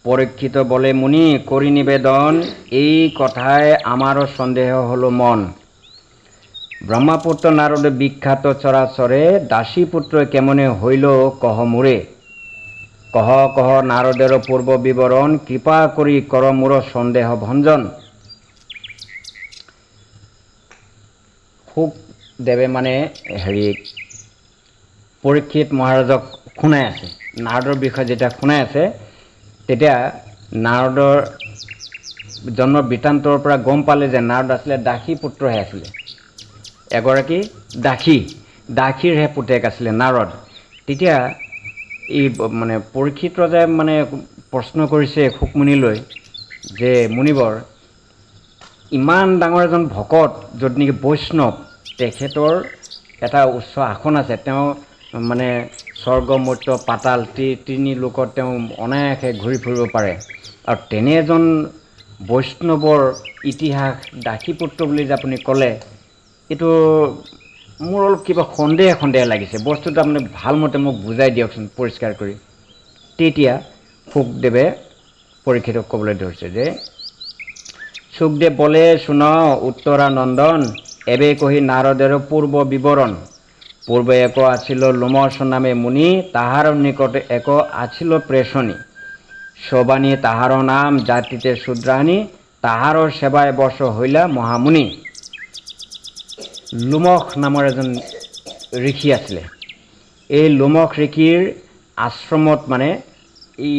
পরীক্ষিত বলে, মুনি করি নিবেদন, এই কথায় আমারও সন্দেহ হলো মন। ব্রহ্মাপুত্র নারদ বিখ্যাত চরাচরে, দাসীপুত্র কেমনে হইল কহ মোরে। কহ কহ নারদেরও পূর্ব বিবরণ, কৃপা করি কর মোর সন্দেহ ভঞ্জন। সুখ দেৱে মানে পৰীক্ষিত মহাৰাজক শুনাই আছে। নাৰদৰ বিষয়ে যেতিয়া শুনাই আছে, তেতিয়া নাৰদৰ জন্ম বৃত্তান্তৰ পৰা গম পালে যে নাৰদ আছিলে দাসী পুত্ৰহে আছিলে, এগৰাকী দাসীৰহে পুতেক আছিলে নাৰদ। তেতিয়া এই মানে পৰীক্ষিত ৰজাই মানে প্ৰশ্ন কৰিছে সুকমুনিলৈ যে, মুনিবৰ, ইমান ডাঙৰ এজন ভকত, য'ত নেকি বৈষ্ণৱ, তেখেতৰ এটা উচ্চ আসন আছে, তেওঁ মানে স্বৰ্গ মৰ্ত্য পাতাল তিনি লোকত তেওঁ অনায়াসে ঘূৰি ফুৰিব পাৰে, আৰু তেনে এজন বৈষ্ণৱৰ ইতিহাস দাসীপুত্ৰ বুলি যে আপুনি ক'লে, এইটো মোৰ অলপ কিবা সন্দেহ লাগিছে। বস্তুটো আপুনি ভালমতে মোক বুজাই দিয়কচোন পৰিষ্কাৰ কৰি। তেতিয়া সুখদেৱে পৰীক্ষিতক ক'বলৈ ধৰিছে যে, সুখদেৱ বলে, শুন উত্তৰা নন্দন, এবে কহি নাৰদেৰ পূৰ্ব বিৱৰণ। পূৰ্বে এক আছিল লোমস নামে মুনি, তাহাৰ নিকটে এক আছিল প্ৰেষণী। শোবানী তাহাৰ নাম, জাতিতে শূদ্ৰাণী, তাহাৰ সেৱায় বৰ্ষ হইলা মহামুনি। লোমস নামৰ এজন ঋষি আছিলে। এই লোমস ঋষিৰ আশ্ৰমত মানে এই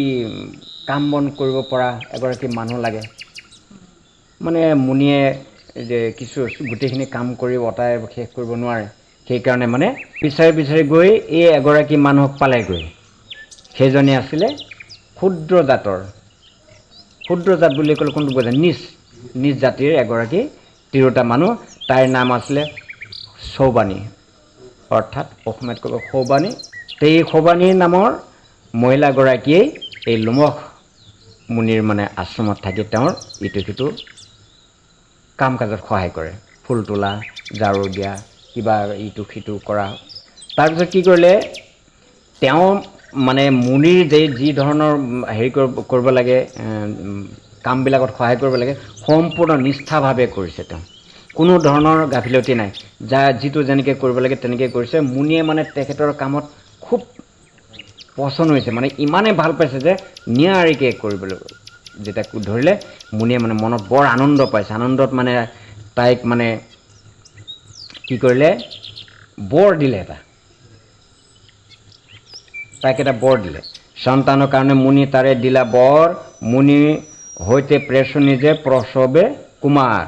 কাম বন কৰিব পৰা এগৰাকী মানুহ লাগে। মানে মুনিয়ে যে কিছু গোটেইখিনি কাম কৰি অতাই শেষ কৰিব নোৱাৰে, সেইকাৰণে মানে বিচাৰি গৈ এই এগৰাকী মানুহক পালেগৈ। সেইজনী আছিলে ক্ষুদ্ৰ জাত বুলি ক'লে কোনটো বুজে? নিজ জাতিৰ এগৰাকী তিৰোতা মানুহ। তাইৰ নাম আছিলে সৌবানী, অৰ্থাৎ অসমীয়াত ক'ব সৌবানী। এই সৌবানী নামৰ মহিলাগৰাকীয়েই এই লোমস মুনিৰ মানে আশ্ৰমত থাকি তেওঁৰ ইটো সিটো কাম কাজত সহায় কৰে, ফুল তোলা, ঝাৰু দিয়া, কিবা ইটো সিটো কৰা। তাৰপিছত কি কৰিলে, তেওঁ মানে মুনিৰ যি ধৰণৰ কৰিব লাগে, কামবিলাকত সহায় কৰিব লাগে, সম্পূৰ্ণ নিষ্ঠাভাৱে কৰিছে। তেওঁ কোনো ধৰণৰ গাফিলতি নাই, যিটো যেনেকৈ কৰিব লাগে তেনেকৈ কৰিছে। মুনিয়ে মানে তেখেতৰ কামত খুব পচন্দ হৈছে, মানে ইমানেই ভাল পাইছে যে নিয়াৰিকৈ কৰিবলৈ যেতিয়া ধৰিলে, মুনিয়ে মানে মনত বৰ আনন্দ পাইছে। আনন্দত মানে তাইক মানে কি কৰিলে, বৰ দিলে, তাইক এটা বৰ দিলে। সন্তানৰ কাৰণে মুনি তাৰে দিলা বৰ, মুনি হৈতে প্ৰেষণী যে প্ৰসৱে কুমাৰ।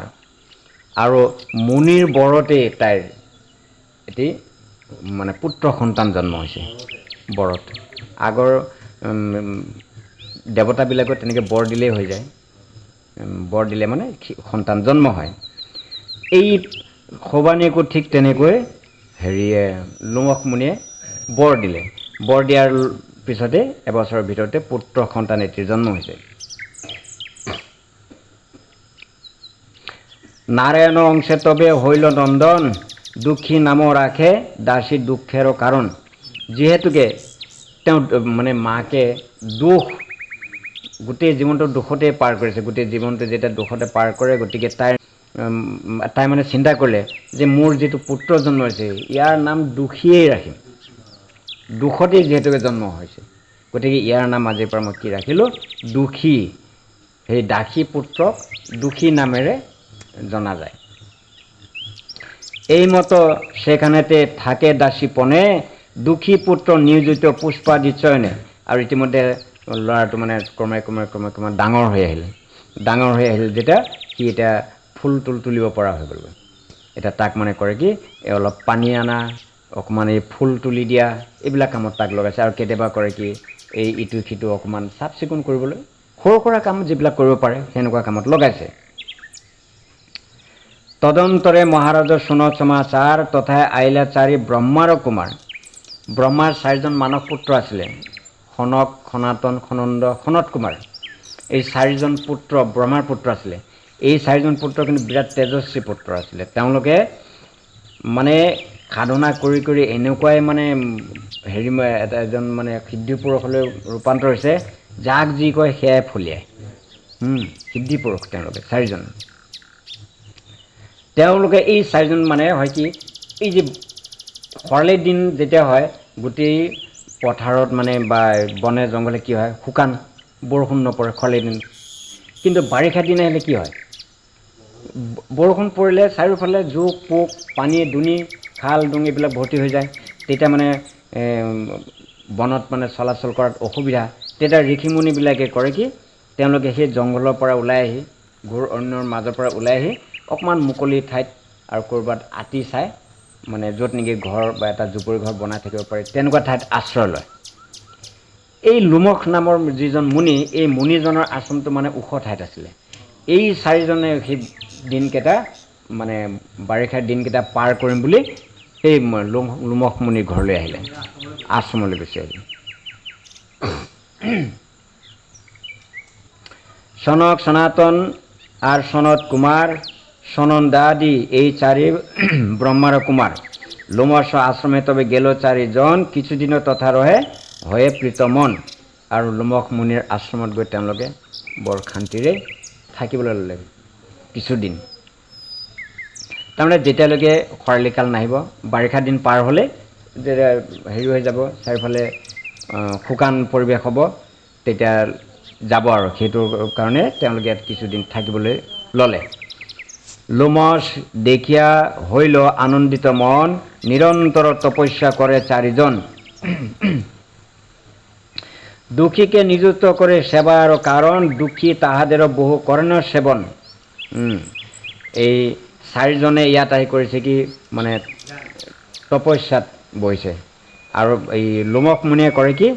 আৰু মুনিৰ বৰতেই তাইৰ এটি মানে পুত্ৰ সন্তান জন্ম হৈছে। বৰত আগৰ দেৱতাবিলাকৰ তেনেকৈ বৰ দিলেই হৈ যায়, বৰ দিলে মানে সন্তান জন্ম হয়। এই সৌবানীকো ঠিক তেনেকৈ লোমস মুনিয়ে বৰ দিলে। বৰ দিয়াৰ পিছতে এবছৰৰ ভিতৰতে পুত্ৰ সন্তান এটিৰ জন্ম হৈছে। নাৰায়ণ অংশে তবে হইল নন্দন, দুখী নাম ৰাখে দাসী দুখেৰ কাৰণ। যিহেতুকে তেওঁ মানে মাকে গোটেই জীৱনটো দুখতে পাৰ কৰিছে, গোটেই জীৱনটো যেতিয়া দুখতে পাৰ কৰে, গতিকে তাই মানে চিন্তা কৰিলে যে মোৰ যিটো পুত্ৰ জন্ম হৈছে, ইয়াৰ নাম দুখীয়েই ৰাখিম। দুখতেই যিহেতুকে জন্ম হৈছে, গতিকে ইয়াৰ নাম আজিৰ পৰা মই কি ৰাখিলোঁ? দুখী। সেই দাসী পুত্ৰক দুখী নামেৰে জনা যায়। এইমতো সেখানেতে থাকে দাসী পনে, দুখী পুত্ৰ নিয়োজিত পুষ্পাদি চয়নে। আৰু ইতিমধ্যে ল'ৰাটো মানে ক্ৰমে ডাঙৰ হৈ আহিল যেতিয়া সি এতিয়া ফুল তুলিব পৰা হৈ গ'লগৈ। এতিয়া তাক মানে কৰে কি, অলপ পানী অনা, অকণমান এই ফুল তুলি দিয়া, এইবিলাক কামত তাক লগাইছে। আৰু কেতিয়াবা কৰে কি, এই ইটো সিটো অকণমান চাফ চিকুণ কৰিবলৈ, সৰু সুৰা কাম যিবিলাক কৰিব পাৰে সেনেকুৱা কামত লগাইছে। তদন্তৰে মহাৰাজৰ শুন সমাচাৰ, তথাই আইলা চাৰি ব্ৰহ্মাৰ কুমাৰ। ব্ৰহ্মাৰ 4জন মানস পুত্ৰ আছিলে, সনক, সনাতন, সনন্দ, সনত কুমাৰ। এই 4জন পুত্ৰ ব্ৰহ্মাৰ পুত্ৰ আছিলে। এই 4জন পুত্ৰ কিন্তু বিৰাট তেজস্বী পুত্ৰ আছিলে। তেওঁলোকে মানে সাধনা কৰি এনেকুৱাই মানে এজন মানে সিদ্ধি পুৰুষলৈ ৰূপান্তৰ হৈছে যাক যি কয় সেয়াই ফলিয়ায়। সিদ্ধি পুৰুষ তেওঁলোকে চাৰিজন। তেওঁলোকে এই চাৰিজন মানে হয় কি, এই যে খৰালিৰ দিন যেতিয়া হয় গোটেই পথাৰত মানে বা বনে জংঘলে কি হয়, শুকান, বৰষুণ নপৰে খৰালিৰ দিন। কিন্তু বাৰিষা দিন আহিলে কি হয়, বৰষুণ পৰিলে চাৰিওফালে জোক পোক পানী দুনি খাল ডুং এইবিলাক ভৰ্তি হৈ যায়। তেতিয়া মানে বনত মানে চলাচল কৰাত অসুবিধা। তেতিয়া ঋষিমুনিবিলাকে কৰে কি, তেওঁলোকে সেই জংঘলৰ পৰা ওলাই আহি ঘোৰ অৰণ্যৰ মাজৰ পৰা ওলাই আহি অকণমান মুকলি ঠাইত আৰু ক'ৰবাত আঁতি চাই মানে য'ত নেকি ঘৰ বা এটা জুপুৰি ঘৰ বনাই থাকিব পাৰি তেনেকুৱা ঠাইত আশ্ৰয় লয়। এই লোমশ নামৰ যিজন মুনি, এই মুনিজনৰ আশ্ৰমটো মানে ওখ ঠাইত আছিলে। এই চাৰিজনে সেই দিনকেইটা মানে বাৰিষাৰ দিনকেইটা পাৰ কৰিম বুলি এই লোমশ মুনিৰ ঘৰলৈ আহিলে, আশ্ৰমলৈ গুচি আহিলে। সনক, সনাতন আৰ সনত কুমাৰ, সনন্দাদি এই চাৰি ব্ৰহ্মাৰ কুমাৰ। লোমশ আশ্ৰমে তবে গেল চাৰিজন, কিছুদিনৰ তথা ৰহে হয়ে প্ৰীতমন। আৰু লোমশ মুনিৰ আশ্ৰমত গৈ তেওঁলোকে বৰ শান্তিৰে থাকিবলৈ ল'লে কিছুদিন। তাৰমানে যেতিয়ালৈকে খৰালিকাল নাহিব, বাৰিষা দিন পাৰ হ'লে যেতিয়া হেৰি হৈ যাব, চাৰিওফালে শুকান পৰিৱেশ হ'ব, তেতিয়া যাব আৰু সেইটোৰ কাৰণে তেওঁলোকে ইয়াত কিছুদিন থাকিবলৈ ল'লে। লোমশ দেখিয়া হইল আনন্দিত মন, নিৰন্তৰ তপস্যা কৰে চাৰিজন। দুখীকে নিযুক্ত কৰে সেবাৰ কাৰণ, দুখী তাহাদেৰও বহু কৰেন সেবন। এই চাৰিজনে ইয়াত আহি কৰিছে কি মানে তপস্যাত বহিছে। আৰু এই লোমশ মুনিয়ে কৰে কি,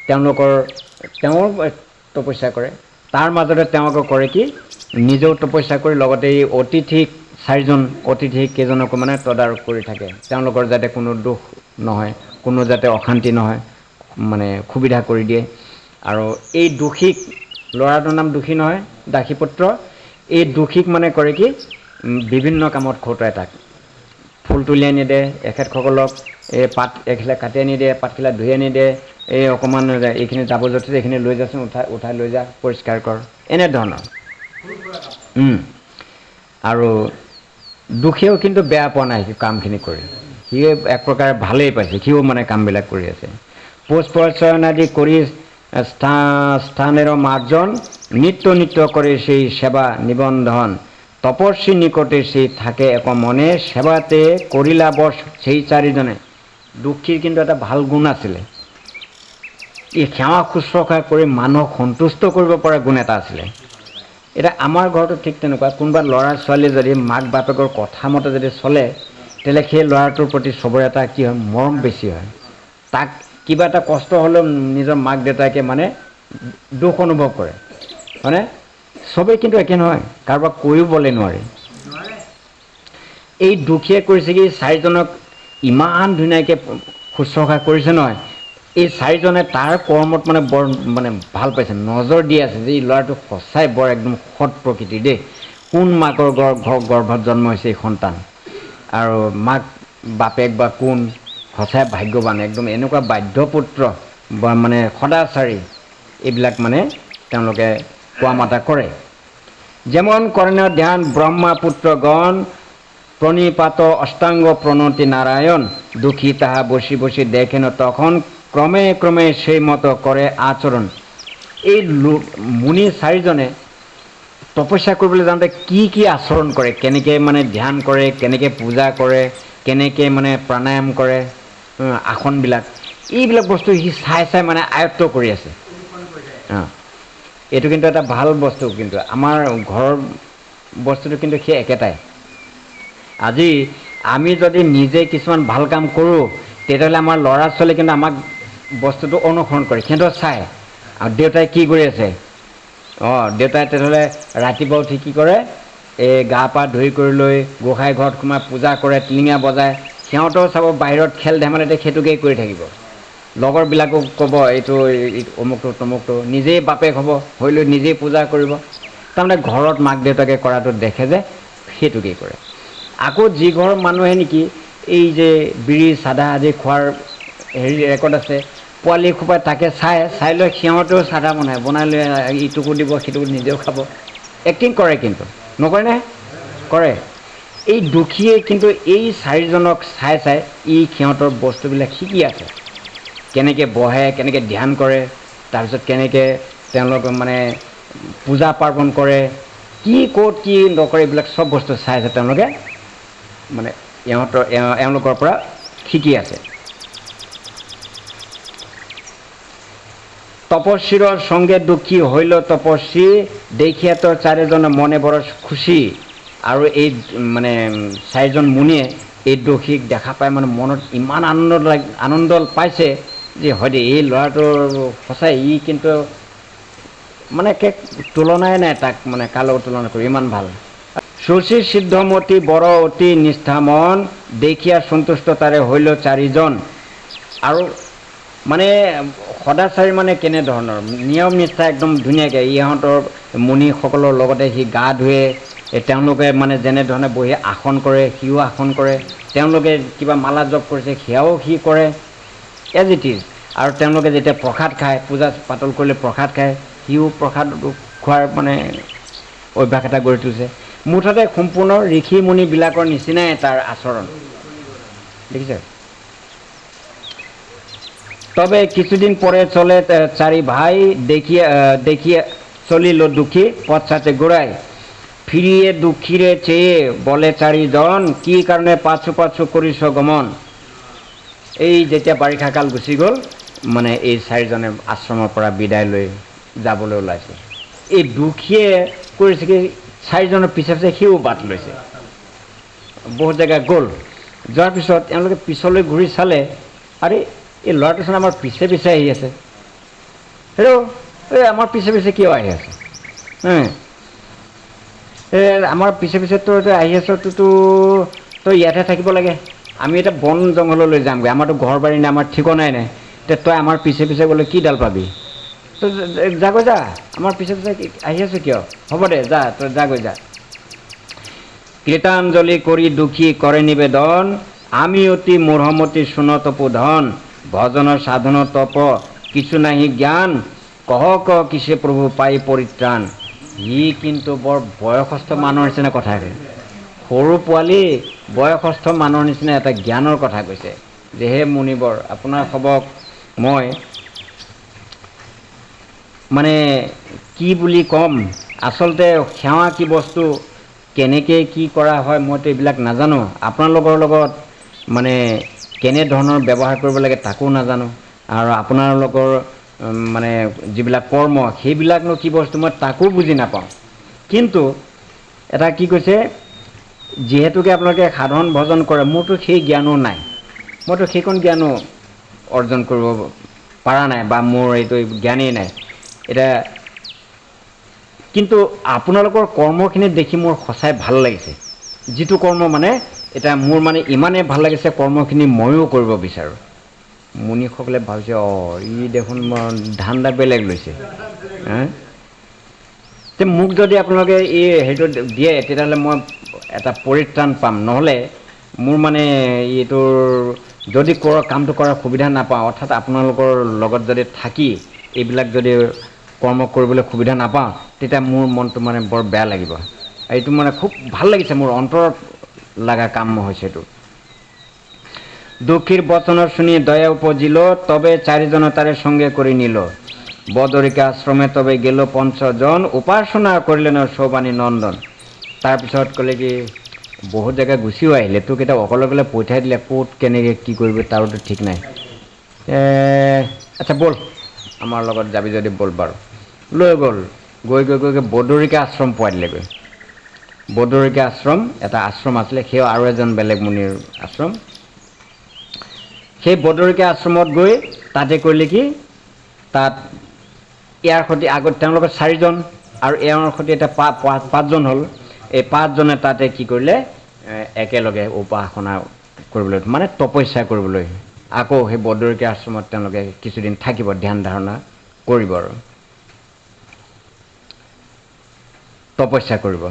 তেওঁৰ তপস্যা কৰে, তাৰ মাজতে তেওঁলোকে কৰে কি নিজেও তপস্যা কৰি লগতে এই চাৰিজন অতিথি কেইজনকো মানে তদাৰক কৰি থাকে, তেওঁলোকৰ যাতে কোনো দুখ নহয়, কোনো যাতে অশান্তি নহয়, মানে সুবিধা কৰি দিয়ে। আৰু এই দোষীক, ল'ৰাটোৰ নাম দোষী নহয়, দাসীপুত্ৰ, এই দোষীক মানে কৰে কি বিভিন্ন কামত খটুৱাই তাক। ফুল তুলি আনি দিয়ে এখেতসকলক, এই পাত এখিলা কাটি আনি দিয়ে, পাতখিলা ধুই আনি দিয়ে, এই অকণমান এইখিনি জাবৰ জোঁথৰ এইখিনি লৈ যাচোন, উঠাই লৈ যা, পৰিষ্কাৰ কৰ, এনেধৰণৰ। আৰু দুখীয়েও কিন্তু বেয়া পোৱা নাই কামখিনি কৰি, সি এক প্ৰকাৰে ভালেই পাইছে, সিও মানে কামবিলাক কৰি আছে। পুষ্পচয়ন আদি কৰি স্থানেৰ মাৰ্জন, নিত্য কৰে সেই সেৱা নিবন্ধন। তপস্বী নিকটে সেই থাকে এক মনে, সেৱাতে কৰিলা বশ সেই চাৰিজনে। দুখীৰ কিন্তু এটা ভাল গুণ আছিলে, এই সেৱা শুশ্ৰূষা কৰি মানুহক সন্তুষ্ট কৰিব পৰা গুণ এটা আছিলে। এতিয়া আমাৰ ঘৰতো ঠিক তেনেকুৱা, কোনোবা ল'ৰা ছোৱালী যদি মাক বাপেকৰ কথা মতে যদি চলে, তেতিয়াহ'লে সেই ল'ৰাটোৰ প্ৰতি চবৰে এটা কি হয়, মৰম বেছি হয়। তাক কিবা এটা কষ্ট হ'লেও নিজৰ মাক দেউতাকে মানে দুখ অনুভৱ কৰে, হয়নে? চবেই কিন্তু একে নহয়, কাৰোবাক কৰিবলে নোৱাৰে। এই দুখীয়ে কৰিছে কি, চাৰিজনক ইমান ধুনীয়াকৈ শুশ্ৰূষা কৰিছে নহয়, এই চাৰিজনে তাৰ কৰ্মত মানে বৰ মানে ভাল পাইছে, নজৰ দি আছে যে এই ল'ৰাটো সঁচাই বৰ একদম সৎ প্ৰকৃতিৰ দেই, কোন মাকৰ গৰ্ভত জন্ম হৈছে এই সন্তান, আৰু মাক বাপেক বা কোন সঁচাই ভাগ্যৱান, একদম এনেকুৱা বাধ্যপুত্ৰ বা মানে সদাচাৰী, এইবিলাক মানে তেওঁলোকে কোৱা মাতা কৰে। যেমন করেন ধ্যান ব্রহ্মাপুত্রগণ, প্রণিপাত অষ্টাঙ্গ প্রণতি নারায়ণ, দুঃখী তাহা বসি বসি দেখেন তখন, ক্রমে ক্রমে সেই মতো করে আচরণ। এই মুনি চাৰিজনে তপস্যা কৰিবলৈ যাওঁতে কি কি আচৰণ কৰে, কেনেকৈ মানে ধ্যান কৰে, কেনেকৈ পূজা কৰে, কেনেকৈ মানে প্ৰাণায়াম কৰে, আসনবিলাক, এইবিলাক বস্তু সি চাই চাই মানে আয়ত্ব কৰি আছে। এইটো কিন্তু এটা ভাল বস্তু, কিন্তু আমাৰ ঘৰৰ বস্তুটো কিন্তু সেই একেটাই। আজি আমি যদি নিজে কিছুমান ভাল কাম কৰোঁ, তেতিয়াহ'লে আমাৰ ল'ৰা ছোৱালী কিন্তু আমাক বস্তুটো অনুসৰণ কৰে, সিহঁতৰ চাই আৰু দেউতাই কি কৰি আছে, দেউতাই তেতিয়াহ'লে ৰাতিপুৱা উঠি কি কৰে, এই গা পা ধুই কৰি লৈ গোঁসাই ঘৰত সোমাই পূজা কৰে, টিলিঙা বজায়, সিহঁতেও চাব বাহিৰত খেল ধেমালিতে সেইটোকেই কৰি থাকিব, লগৰবিলাকো ক'ব এইটো অমুকটো তমুকটো, নিজেই বাপেক হ'ব, হৈ লৈ নিজেই পূজা কৰিব। তাৰমানে ঘৰত মাক দেউতাকে কৰাটো দেখে যে সেইটোকেই কৰে। আকৌ যি ঘৰৰ মানুহে নেকি এই যে বিড়ি চাদা আদি খোৱাৰ হেৰি ৰেকৰ্ড আছে, পোৱালি সোপাই তাকে চাই লৈ সিহঁতেও চাদা বনাই লৈ ইটোকো দিব সিটোকো নিজেও খাব। এক্টিং কৰে কিন্তু নকৰেনে? কৰে। এই দুখীয়ে কিন্তু এই চাৰিজনক চাই সিহঁতৰ বস্তুবিলাক শিকি আছে। কেনেকৈ বহে, কেনেকৈ ধ্যান কৰে, তাৰপিছত কেনেকৈ তেওঁলোক মানে পূজা পাৰ্বণ কৰে, ক'ত কি নকৰে, এইবিলাক চব বস্তু চাই আছে তেওঁলোকে, মানে এওঁলোকৰ পৰা শিকি আছে। তপস্বীৰ সঙ্গে দুখী হইল তপস্বী, দেখিয়াতৰ চাৰিজনে মনে বৰ খুচি। আৰু এই মানে চাৰিজন মুনিয়ে এই দোষীক দেখা পাই মানে মনত ইমান আনন্দ পাইছে যে হয় দে, এই ল'ৰাটোৰ সঁচাই কিন্তু মানে তুলনাই নাই তাক, মানে কালো তুলনা কৰি ইমান ভাল। শশী সিদ্ধমতী বৰ অতি নিষ্ঠামন, দেখিয়া সন্তুষ্ট তাৰে হইল চাৰিজন। আৰু মানে সদাচাৰী মানে কেনেধৰণৰ নিয়ম নিষ্ঠা একদম ধুনীয়াকৈ ইহঁতৰ মুনিসকলৰ লগতে সি গা ধুৱে, তেওঁলোকে মানে যেনেধৰণে বহি আসন কৰে সিও আসন কৰে, তেওঁলোকে কিবা মালা জপ কৰিছে সেয়াও সি কৰে, এজ ইট ইজ। আৰু তেওঁলোকে যেতিয়া প্ৰসাদ খায়, পূজা পাতল কৰিলে প্ৰসাদ খায়, সিও প্ৰসাদ খোৱাৰ মানে অভ্যাস এটা গঢ়ি তুলিছে। মুঠতে সম্পূৰ্ণ ঋষি মুনিবিলাকৰ নিচিনাই তাৰ আচৰণ, দেখিছে। তবে কিছুদিন পরে চলে চারি ভাই, দেখিয়ে চলিল দুঃখী পশ্চাতে গোড়ায়, ফিরিয়ে দুঃখীরে চেয়ে বলে চারিজন, কি কারণে পাছু পাছু করিস গমন। এই যেতিয়া বাৰিষা কাল গুচি গ'ল, মানে এই চাৰিজনে আশ্ৰমৰ পৰা বিদায় লৈ যাবলৈ ওলাইছে। এই দুখীয়ে কৰিছে কি, চাৰিজনৰ পিছে পিছে সিও বাট লৈছে, বহুত জেগা গ'ল। যোৱাৰ পিছত তেওঁলোকে পিছলৈ ঘূৰি চালে, আৰে এই ল'ৰাটোচোন আমাৰ পিছে পিছে আহি আছে, এই আমাৰ পিছে পিছে কিয় আহি আছে? আমাৰ পিছে পিছে তই আহি আছ, তই ইয়াতে থাকিব লাগে, আমি এতিয়া বন জংঘললৈ যামগৈ, আমাৰতো ঘৰ বাৰী নাই, আমাৰ ঠিকনাই নাই, তই আমাৰ পিছে পিছে গ'লে কি ডাল পাবি? তই যাগৈ যা, আমাৰ পিছে পিছে আহি আছো কিয়? হ'ব দে যা, তই যাগৈ যা। কৃতাঞ্জলি কৰি দুখী কৰে নিবেদন, আমি অতি মূঢ়মতি সুনতপু ধন, ভজনৰ সাধনৰ তপ কিছু নাহি জ্ঞান, কহ কিসে প্ৰভু পাই পৰিত্ৰাণ। ই কিন্তু বৰ বয়সস্থ মানুহৰ নিচিনা কথা কৈছে, সৰু পোৱালি বয়সস্থ মানুহৰ নিচিনা এটা জ্ঞানৰ কথা কৈছে যে, হে মুনিবৰ, আপোনাৰ সবক মই মানে কি বুলি ক'ম, আচলতে সেৱা কি বস্তু, কেনেকৈ কি কৰা হয় মইতো এইবিলাক নাজানো, আপোনালোকৰ লগত মানে কেনেধৰণৰ ব্যৱহাৰ কৰিব লাগে তাকো নাজানো, আৰু আপোনালোকৰ মানে যিবিলাক কৰ্ম সেইবিলাকনো কি বস্তু মই তাকো বুজি নাপাওঁ। কিন্তু এটা কি কৈছে, যিহেতুকে আপোনালোকে সাধন ভজন কৰে, মোৰতো সেই জ্ঞানো নাই, মইতো সেইকণ জ্ঞানো অৰ্জন কৰিব পৰা নাই, বা মোৰ এইটো জ্ঞানেই নাই। এতিয়া কিন্তু আপোনালোকৰ কৰ্মখিনি দেখি মোৰ সঁচাই ভাল লাগিছে, যিটো কৰ্ম মানে এতিয়া মোৰ মানে ইমানেই ভাল লাগিছে, কৰ্মখিনি ময়ো কৰিব বিচাৰোঁ। মুনিসকলে ভাবিছে, ই দেখোন ধান্দা বেলেগ লৈছে, মোক যদি আপোনালোকে এই হেৰিটো দিয়ে তেতিয়াহ'লে মই এটা পৰিত্ৰাণ পাম, নহ'লে মোৰ মানে এইটোৰ যদি কামটো কৰাৰ সুবিধা নাপাওঁ, অৰ্থাৎ আপোনালোকৰ লগত যদি থাকি এইবিলাক যদি কৰ্ম কৰিবলৈ সুবিধা নাপাওঁ, তেতিয়া মোৰ মনটো মানে বৰ বেয়া লাগিব। এইটো মানে খুব ভাল লাগিছে, মোৰ অন্তৰত লগা কাম হৈছে এইটো। দুঃখীৰ বচন শুনি দয়া উপজিল, তবে চাৰিজন তাৰে সঙ্গে কৰি নিল, বদৰিকা আশ্ৰমে তবে গেল পঞ্চজন, উপাসনা কৰিলে ন সৌবানী নন্দন। তাৰপিছত ক'লে কি, বহুত জেগা গুচিও আহিলে, তোক এতিয়া অকলে অকলে পঠিয়াই দিলে, ক'ত কেনেকৈ কি কৰিব তাৰোতো ঠিক নাই, আচ্ছা ব'ল আমাৰ লগত যাবি যদি ব'ল বাৰু। লৈ গ'ল, গৈ বদৰিকা আশ্ৰম পোৱাই দিলেগৈ। বদৰিকা আশ্ৰম এটা আশ্ৰম আছিলে, সেই আৰু এজন বেলেগ মুনিৰ আশ্ৰম। সেই বদৰিকা আশ্ৰমত গৈ তাতে কৰিলে কি, তাত ইয়াৰ সৈতে আগত তেওঁলোকৰ চাৰিজন আৰু এওঁৰ সৈতে এতিয়া পাঁচজন হ'ল। এই পাঁচজনে তাতে কি কৰিলে, একেলগে উপাসনা কৰিবলৈ, মানে তপস্যা কৰিবলৈ, আকৌ সেই বদৰিকা আশ্ৰমত তেওঁলোকে কিছুদিন থাকিব, ধ্যান ধাৰণা কৰিব আৰু তপস্যা কৰিব।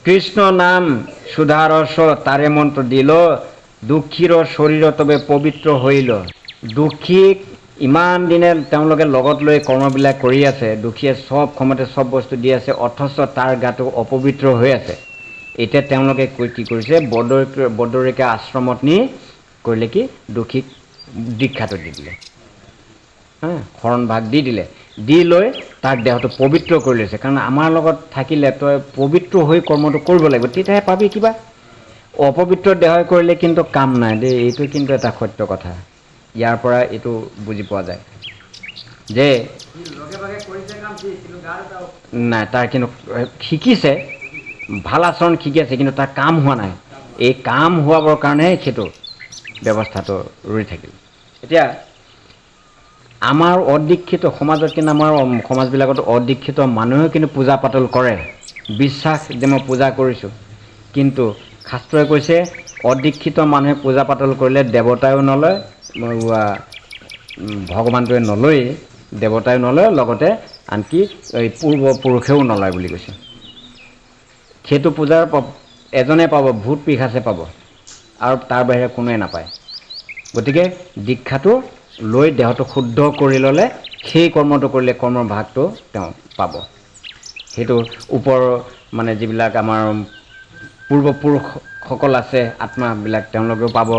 কৃষ্ণ নাম সুধাৰস তাৰে মন্ত্ৰ দিল, দুঃখীৰ শৰীৰ তবে পবিত্ৰ হইল। দুঃখীক ইমান দিনে তেওঁলোকে লগত লৈ কৰ্মবিলাক কৰি আছে, দুখীয়ে চব সময়তে চব বস্তু দি আছে, অথচ তাৰ গাটো অপবিত্ৰ হৈ আছে। এতিয়া তেওঁলোকে কি কৰিছে, বদৰিকা আশ্ৰমত নি কৰিলে কি, দুখীক দীক্ষাটো দি দিলে, শৰণ ভাগ দি দিলে, দি লৈ তাৰ দেহটো পবিত্ৰ কৰি লৈছে। কাৰণ আমাৰ লগত থাকিলে তই পবিত্ৰ হৈ কৰ্মটো কৰিব লাগিব, তেতিয়াহে পাবি কিবা। অপবিত্ৰ দেহ কৰিলে কিন্তু কাম নাই দেই, এইটো কিন্তু এটা সত্য কথা। ইয়াৰ পৰা এইটো বুজি পোৱা যায় যে নাই, তাৰ কিন্তু শিকিছে, ভাল আচৰণ শিকি আছে, কিন্তু তাৰ কাম হোৱা নাই। এই কাম হোৱাবৰ কাৰণেহে সেইটো ব্যৱস্থাটো ৰৈ থাকিল। এতিয়া আমাৰ অদীক্ষিত সমাজত, কিন্তু আমাৰ সমাজবিলাকত অদীক্ষিত মানুহেও কিন্তু পূজা পাতল কৰে, বিশ্বাস যে মই পূজা কৰিছোঁ। কিন্তু শাস্ত্ৰই কৈছে অদীক্ষিত মানুহে পূজা পাতল কৰিলে দেৱতায়ো নলয়, ভগৱানটোৱে নলয়েই, দেৱতায়ো নলয়, লগতে আনকি এই পূৰ্বপুৰুষেও নলয় বুলি কৈছে। সেইটো পূজাৰ এজনে পাব, ভূত পিশাচে পাব, আৰু তাৰ বাহিৰে কোনোৱে নাপায়। গতিকে দীক্ষাটো লৈ দেহটো শুদ্ধ কৰি ল'লে, সেই কৰ্মটো কৰিলে কৰ্মৰ ভাগটো তেওঁ পাব। সেইটো ওপৰৰ মানে যিবিলাক আমাৰ পূৰ্বপুৰুষসকল আছে, আত্মাবিলাক, তেওঁলোকেও পাব,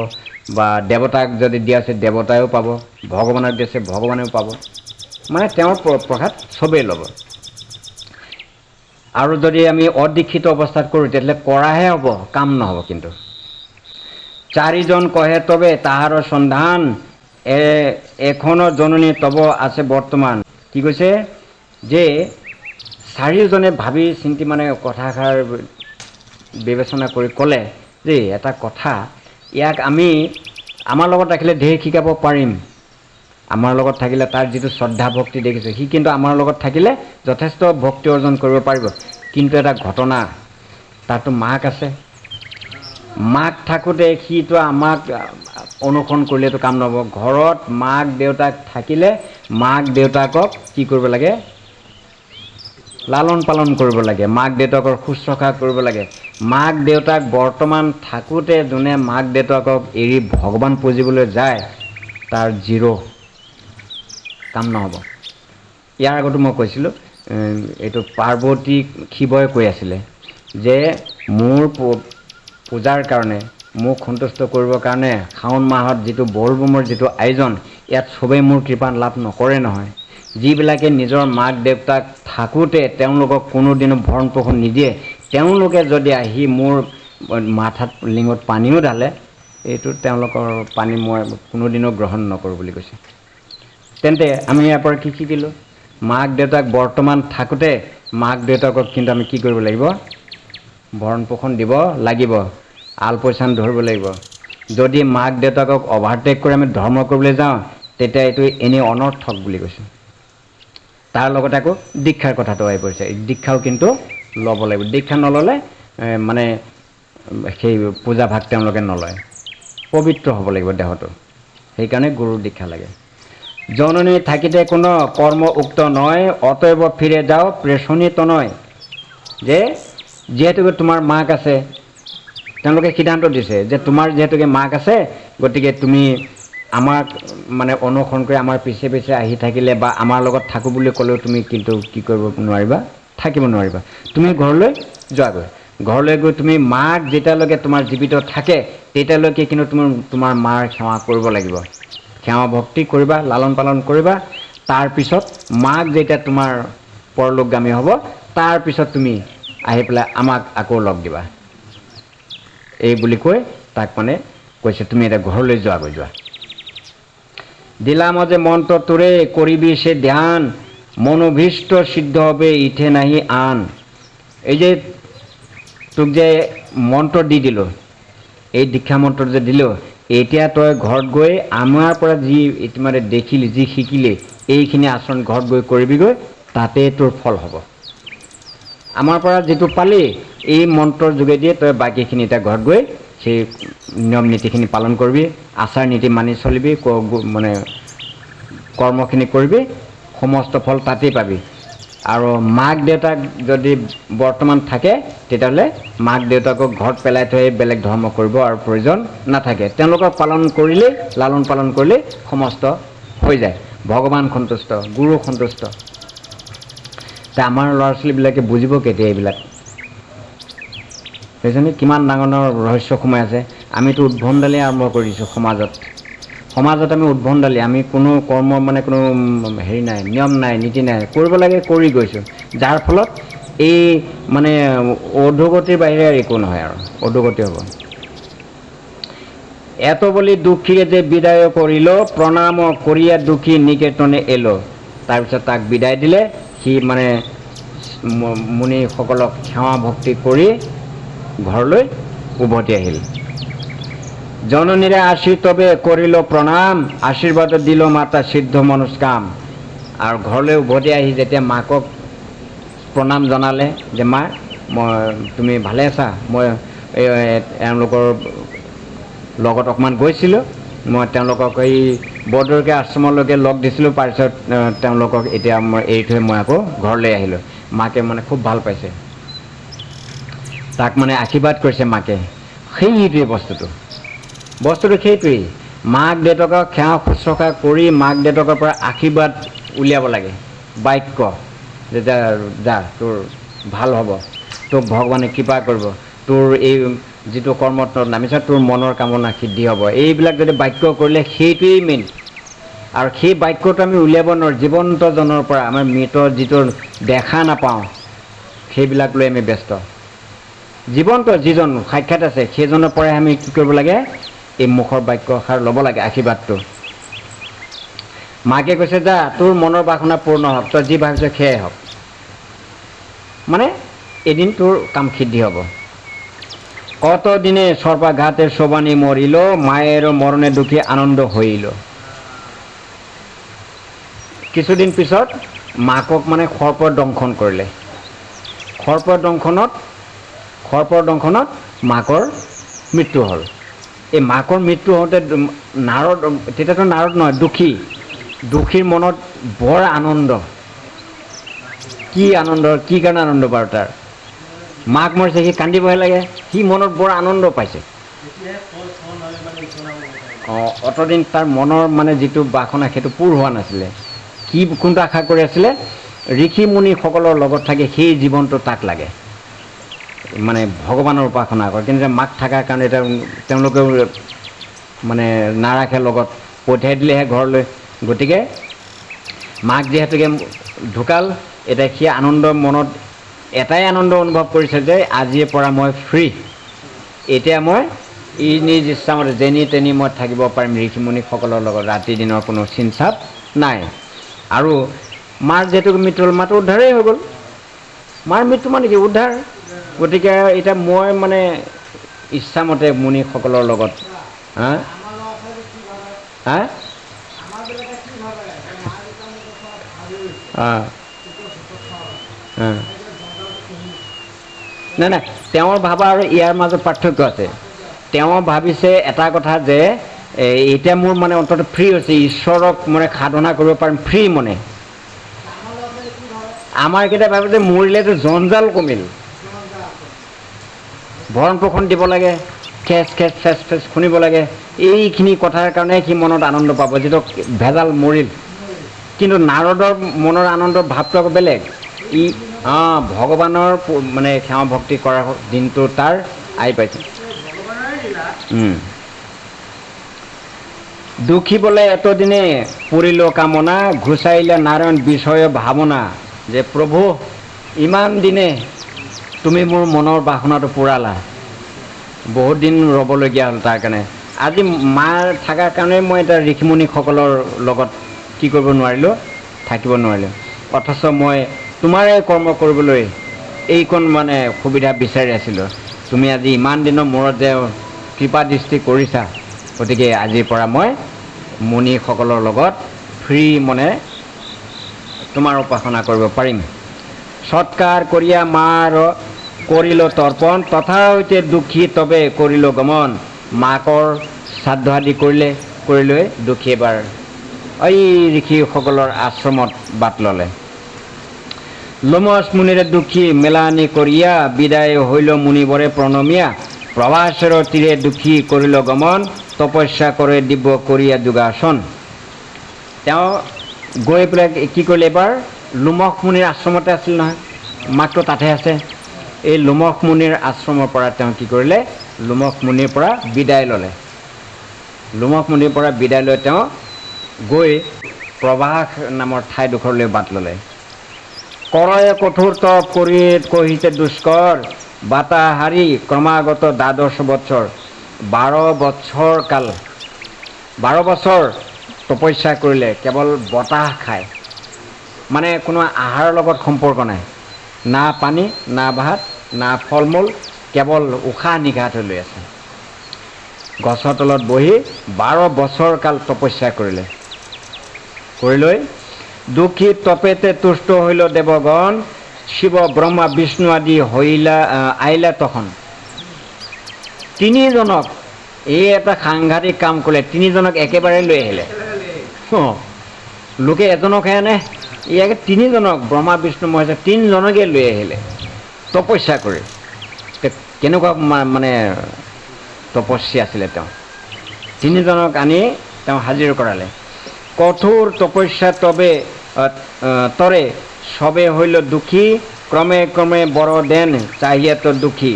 বা দেৱতাক যদি দিয়া আছে দেৱতায়ো পাব, ভগৱানক দিছে ভগৱানেও পাব, মানে তেওঁৰ প্ৰসাদ চবেই ল'ব। আৰু যদি আমি অদীক্ষিত অৱস্থাত কৰোঁ, তেতিয়াহ'লে কৰাহে হ'ব, কাম নহ'ব। কিন্তু চাৰিজন কহে তবে তাহাৰ সন্ধান, এখনো জননী তব আছে বৰ্তমান। কি কৈছে যে চাৰিওজনে ভাবি চিন্তি মানে কথাষাৰ বিবেচনা কৰি ক'লে যে এটা কথা, ইয়াক আমি আমাৰ লগত ৰাখিলে ঢেৰ শিকাব পাৰিম। আমাৰ লগত থাকিলে তাৰ যিটো শ্ৰদ্ধা ভক্তি দেখিছোঁ, সি কিন্তু আমাৰ লগত থাকিলে যথেষ্ট ভক্তি অৰ্জন কৰিব পাৰিব। কিন্তু এটা ঘটনা, তাতো মাক আছে, মাক থাকোঁতে সিটো আমাক অনুসৰণ কৰিলেতো কাম নহ'ব। ঘৰত মাক দেউতাক থাকিলে মাক দেউতাকক কি কৰিব লাগে, লালন পালন কৰিব লাগে, মাক দেউতাকৰ শুশ্ৰূষা কৰিব লাগে। মাক দেউতাক বৰ্তমান থাকোঁতে যোনে মাক দেউতাকক এৰি ভগৱান পুজিবলৈ যায়, তাৰ জিৰ' কাম নহ'ব। ইয়াৰ আগতো মই কৈছিলোঁ, এইটো পাৰ্বতী শিৱই কৈ আছিলে যে মোৰ পূজাৰ কাৰণে, মোক সন্তুষ্ট কৰিবৰ কাৰণে শাওণ মাহত যিটো বলবমৰ যিটো আয়োজন, ইয়াত চবেই মোৰ কৃপা লাভ নকৰে নহয়। যিবিলাকে নিজৰ মাক দেউতাক থাকোঁতে তেওঁলোকক কোনোদিনো ভৰণ পোষণ নিদিয়ে, তেওঁলোকে যদি আহি মোৰ মাথাত লিঙত পানীও ঢালে, এইটো তেওঁলোকৰ পানী মই কোনোদিনো গ্ৰহণ নকৰোঁ বুলি কৈছে। তেন্তে আমি ইয়াৰ পৰা কি শিকিলোঁ? মাক দেউতাক বৰ্তমান থাকোঁতে মাক দেউতাকক কিন্তু আমি কি কৰিব লাগিব? ভৰণ পোষণ দিব লাগিব, আলপৈচান ধৰিব লাগিব। যদি মাক দেউতাকক অভাৰটেক কৰি আমি ধৰ্ম কৰিবলৈ যাওঁ, তেতিয়া এইটো এনেই অনৰ্থক বুলি কৈছে। তাৰ লগতে আকৌ দীক্ষাৰ কথাটো আহি পৰিছে, দীক্ষাও কিন্তু ল'ব লাগিব। দীক্ষা নল'লে মানে সেই পূজা ভাগ তেওঁলোকে নলয়, পবিত্ৰ হ'ব লাগিব দেহটো। সেইকাৰণে গুৰুৰ দীক্ষা লাগে। জননী থাকিতে কোনো কৰ্ম উক্ত নয়, অতএব ফিৰে যাও প্ৰেষণিত নয়। যে যিহেতুকে তোমাৰ মাক আছে, তেওঁলোকে সিদ্ধান্ত দিছে যে তোমাৰ যিহেতুকে মাক আছে, গতিকে তুমি আমাক মানে অনুসৰণ কৰি আমাৰ পিছে পিছে আহি থাকিলে বা আমাৰ লগত থাকোঁ বুলি ক'লেও তুমি কিন্তু কি কৰিব নোৱাৰিবা, থাকিব নোৱাৰিবা। তুমি ঘৰলৈ যোৱাগৈ, ঘৰলৈ গৈ তুমি মাক যেতিয়ালৈকে তোমাৰ জীৱিত থাকে তেতিয়ালৈকে কিন্তু তুমি তোমাৰ মাৰ সেৱা কৰিব লাগিব, সেৱা ভক্তি কৰিবা, লালন পালন কৰিবা। তাৰপিছত মাক যেতিয়া তোমাৰ পৰলোকগামী হ'ব, তাৰপিছত তুমি আহি পেলাই আমাক আকৌ লগ দিবা। এই বুলি কৈ তাক মানে কৈছে তুমি এতিয়া ঘৰলৈ যোৱাগৈ, যোৱা। দিলাম যে মন্ত্ৰ তোৰে কৰিবি সে ধ্যান, মনোভীষ্ট সিদ্ধ হবে ইঠে নাহি আন। এই যে তোক যে মন্ত্ৰ দি দিলোঁ, এই দীক্ষা মন্ত্ৰ যে দিলোঁ, এতিয়া তই ঘৰত গৈ আমাৰ পৰা যি ইতিমধ্যে দেখিলি, যি শিকিলি, এইখিনি আচৰণ ঘৰত গৈ কৰিবিগৈ, তাতেই তোৰ ফল হ'ব। আমাৰ পৰা যিটো পালি, এই মন্ত্ৰৰ যোগেদিয়ে তই বাকীখিনি এতিয়া ঘৰত গৈ সেই নিয়ম নীতিখিনি পালন কৰিবি, আচাৰ নীতি মানি চলিবি, মানে কৰ্মখিনি কৰিবি, সমস্ত ফল তাতেই পাবি। আৰু মাক দেউতাক যদি বৰ্তমান থাকে, তেতিয়াহ'লে মাক দেউতাকক ঘৰত পেলাই থৈ বেলেগ ধৰ্ম কৰিব আৰু প্ৰয়োজন নাথাকে। তেওঁলোকক পালন কৰিলেই, লালন পালন কৰিলেই সমস্ত হৈ যায়, ভগৱান সন্তুষ্ট, গুৰু সন্তুষ্ট। তে আমাৰ ল'ৰা ছোৱালীবিলাকে বুজিব কেতিয়া এইবিলাক? বুজিছেনে কিমান ডাঙৰ ডাঙৰ ৰহস্য সোমাই আছে? আমিতো উদ্ভণ্ডালি আৰম্ভ কৰি দিছোঁ সমাজত আমি উদ্ভণ্ডালি, আমি কোনো কৰ্ম মানে কোনো হেৰি নাই, নিয়ম নাই, নীতি নাই, কৰিব লাগে কৰি গৈছোঁ, যাৰ ফলত এই মানে অধোগতিৰ বাহিৰে আৰু একো নহয়, আৰু অধোগতি হ'ব। এত বলি দুখীয়ে যে বিদায় কৰিল, প্ৰণাম কৰিয়া দুখী নিকেতনে এলো। তাৰপিছত তাক বিদায় দিলে, সি মানে মুনিসকলক সেৱা ভক্তি কৰি ঘৰলৈ উভতি আহিল। জননীৰে আশীৰ্বাদে কৰিল প্ৰণাম, আশীৰ্বাদ দিল মাতা সিদ্ধ মনস্কাম। আৰু ঘৰলৈ উভতি আহি যেতিয়া মাকক প্ৰণাম জনালে যে মা তুমি ভালে আছা, মই এওঁলোকৰ লগত অকণমান গৈছিলোঁ, মই তেওঁলোকক এই বৰদলৈকে আশ্ৰমলৈকে লগ দিছিলোঁ, তাৰপিছত তেওঁলোকক এতিয়া মই এৰি থৈ মই আকৌ ঘৰলৈ আহিলোঁ। মাকে মানে খুব ভাল পাইছে, তাক মানে আশীৰ্বাদ কৰিছে মাকে। সেইটোৱেই বস্তুটো সেইটোৱেই, মাক দেউতাকক সেৱা শুশ্ৰূষা কৰি মাক দেউতাকৰ পৰা আশীৰ্বাদ উলিয়াব লাগে, বাক্য যে যা তোৰ ভাল হ'ব, তোক ভগৱানে কৃপা কৰিব, তোৰ এই যিটো কৰ্মত নামিছ তোৰ মনৰ কামনা সিদ্ধি হ'ব, এইবিলাক যদি বাক্য কৰিলে সেইটোৱেই মেইন। আৰু সেই বাক্যটো আমি উলিয়াব নোৱাৰোঁ জীৱন্তজনৰ পৰা, আমাৰ মৃত যিটো দেখা নাপাওঁ সেইবিলাক লৈ আমি ব্যস্ত। জীৱন্ত যিজন সাক্ষাৎ আছে সেইজনৰ পৰাই আমি কি কৰিব লাগে? এই মুখৰ বাক্যষাৰ ল'ব লাগে, আশীৰ্বাদটো। মাকে কৈছে যা তোৰ মনৰ বাসনা পূৰ্ণ হওক, তই যি ভাবিছ সেয়াই হওক, মানে এদিন তোৰ কাম সিদ্ধি হ'ব। কতদিনে সৰ্পাঘাতে শোভানি মৰিল, মায়েৰ মৰণে দুঃখে আনন্দ হইল। কিছুদিন পিছত মাকক মানে সৰ্পৰ দংশন কৰিলে। সৰ্পৰ দংশনত মাকৰ মৃত্যু হ'ল। এই মাকৰ মৃত্যু হওঁতে নাৰদ, তেতিয়াতো নাৰদ নহয়, দুখীৰ মনত বৰ আনন্দ। কি আনন্দ, কি কাৰণে আনন্দ বাৰু তাৰ? মাক মৰিছে, সি কান্দিবহে লাগে, সি মনত বৰ আনন্দ পাইছে। অতদিন তাৰ মনৰ মানে যিটো বাসনা সেইটো পূৰ হোৱা নাছিলে। কি কোনটো আশা কৰি আছিলে? ঋষি মুনিসকলৰ লগত থাকি সেই জীৱনটো তাক লাগে, মানে ভগৱানৰ উপাসনা কৰে। কিন্তু মাক থকাৰ কাৰণে এতিয়া তেওঁলোকেও মানে নাৰাখে, লগত পঠিয়াই দিলেহে ঘৰলৈ। গতিকে মাক যিহেতুকে ঢুকাল, এতিয়া সি আনন্দ মনত এটাই আনন্দ অনুভৱ কৰিছে যে আজিৰ পৰা মই ফ্ৰী, এতিয়া মই নিজ ইচ্ছামতে যেনি তেনি মই থাকিব পাৰিম ঋষিমুনিসকলৰ লগত, ৰাতি দিনৰ কোনো চিন্তাপ নাই। আৰু মাৰ যিহেতু মৃত্যু হ'ল, মাতো উদ্ধাৰেই হৈ গ'ল। মাৰ মৃত্যু মানে কি? উদ্ধাৰ। গতিকে এতিয়া মই মানে ইচ্ছামতে মুনিসকলৰ লগত নাই, তেওঁৰ ভাবা আৰু ইয়াৰ মাজত পাৰ্থক্য আছে। তেওঁ ভাবিছে এটা কথা যে এতিয়া মোৰ মানে অন্তত ফ্ৰী হৈছে, ঈশ্বৰক মানে সাধনা কৰিব পাৰিম ফ্ৰী মনে। আমাৰ কেইটা ভাবে যে মৰিলেতো জঞ্জাল কমিল, ভৰণ পোষণ দিব লাগে, খেচ শুনিব লাগে, এইখিনি কথাৰ কাৰণে সি মনত আনন্দ পাব, যিটো ভেজাল মৰিল। কিন্তু নাৰদৰ মনৰ আনন্দৰ ভাৱটো আকৌ বেলেগ। ভগৱানৰ মানে সেৱা ভক্তি কৰাৰ দিনটো তাৰ আহি পাইছে। দুখী বলে এতদিনে পৰিল কামনা, ঘুচাইলে নাৰায়ণ বিষয় ভাৱনা। যে প্ৰভু ইমান দিনে তুমি মোৰ মনৰ বাসনাটো পূৰালা, বহুত দিন ৰ'বলগীয়া হ'ল, তাৰ কাৰণে আজি মাৰ থকাৰ কাৰণে মই এতিয়া ঋষিমুনিসকলৰ লগত কি কৰিব নোৱাৰিলোঁ, থাকিব নোৱাৰিলোঁ। অথচ মই তোমাৰে কৰ্ম কৰিবলৈ এইকণ মানে সুবিধা বিচাৰি আছিলোঁ। তুমি আজি ইমান দিনৰ মূৰত যে কৃপা দৃষ্টি কৰিছা, গতিকে আজিৰ পৰা মই মুনিসকলৰ লগত ফ্ৰী মনে তোমাৰ উপাসনা কৰিব পাৰিম। সৎকাৰ কৰিয়া মাৰ কৰিল তৰ্পণ, তথা হৈতে দুখী তবে কৰিল গমন। মাকৰ শ্ৰাদ্ধ আদি কৰি লৈ দুখী এবাৰ এই ঋষিসকলৰ আশ্ৰমত বাট ল'লে। লোমস মুনিৰে দুখী মেলানি কৰিয়া, বিদায় হইল মুনিবৰে প্ৰণমীয়া। প্ৰভাসৰ তীৰে দুখী কৰিল গমন, তপস্যা কৰে দিব্য কৰিয়া যোগাসন। তেওঁ গৈ পেলাই কি কৰিলে, এবাৰ লোমশ মুনিৰ আশ্ৰমতে আছিল নহয়, মাকটো তাতে আছে। এই লোমশ মুনিৰ আশ্ৰমৰ পৰা তেওঁ কি কৰিলে, লোমশ মুনিৰ পৰা বিদায় ল'লে। লোমশ মুনিৰ পৰা বিদায় লৈ তেওঁ গৈ প্ৰভাস নামৰ ঠাইডোখৰলৈ বাট ল'লে। কৰয়ে কঠোৰ তপ কৰি কহিছে দুষ্কৰ, বাটা হাৰি ক্ৰমাগত ১২ বছৰ। ১২ বছৰ কাল, ১২ বছৰ তপস্যা কৰিলে, কেৱল বতাহ খায়, মানে কোনো আহাৰৰ লগত সম্পৰ্ক নাই, না পানী, না ভাত, না ফল মূল, কেৱল উশাহ নিশাহটো লৈ আছে। গছৰ তলত বহি ১২ বছৰ কাল তপস্যা কৰিলে। কৰি লৈ দুখী তপেতে তুষ্ট হইল দেৱগণ, শিৱ ব্ৰহ্মা বিষ্ণু আদি আহিলা তখন। তিনিজনক, এই এটা সাংঘাতিক কাম কৰিলে, তিনিজনক একেবাৰে লৈ আহিলে। লোকে এজনকহে আনে, ইয়াকে তিনিজনক, ব্ৰহ্মা বিষ্ণু মহেশ্বৰ তিনিজনকে লৈ আহিলে তপস্যা কৰি। কেনেকুৱা মানে তপস্যা আছিলে তেওঁ। তিনিজনক আনি তেওঁ হাজিৰ কৰালে। কঠোৰ তপস্যা তৰে সবে হইল দুখী, ক্ৰমে ক্ৰমে বৰ দেন চাহিয়াত দুখী।